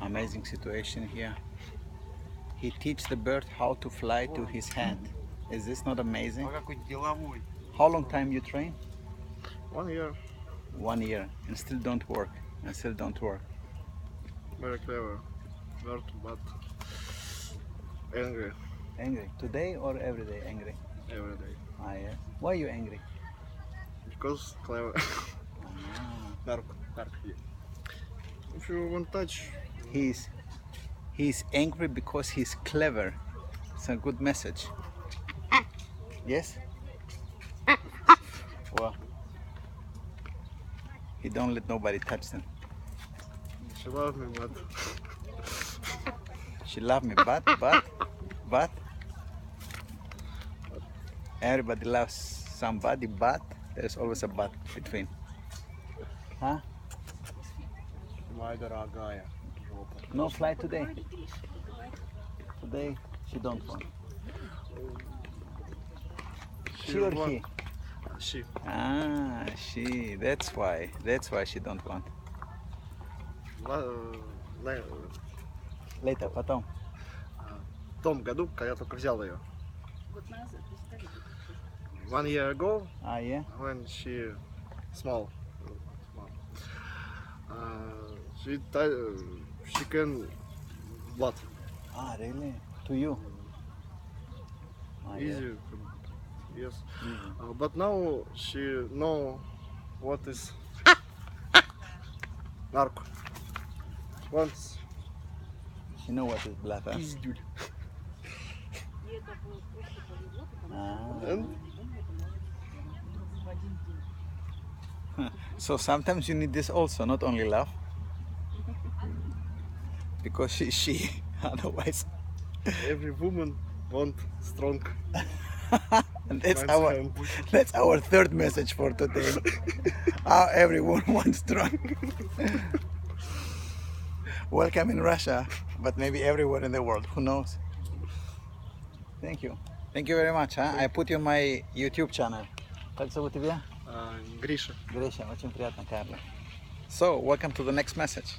Amazing situation here. He teaches the bird how to fly to his hand. Is this not amazing? How long time you train? 1 year. 1 year and still don't work. And still don't work. Very clever bird, but angry Angry today or every day? Angry. every day. Ah, yeah. Why you angry? Because clever. Ah. Dark here. If you want touch, He's angry because he's clever. It's a good message. Yes? Well, he don't let nobody touch them. she love me, but She love me, but everybody loves somebody, but there's always a but between. Huh? моя дорогая. No fly today. Today she don't want. She or he? She. Ah, she. That's why. That's why she don't want. Later, потом. В том году, когда я только взял ее. 1 year ago, Ah, yeah. when she small, she can blood Ah, really? To you? Ah, yeah. easy, yes. Easy. But now she know what is narco. Once She know what is blood, huh? пиздюль. Ah. And So sometimes you need this also, not only love. Because she otherwise. every woman want strong. And that's man's our hand. that's our third message for today. How everyone wants drunk. Welcome in Russia, but maybe everywhere in the world, who knows? Thank you. Thank you very much. Huh? I put you on my YouTube channel. Как зовут тебя? Гриша. Гриша, очень приятно, Карла. So, welcome to the next message.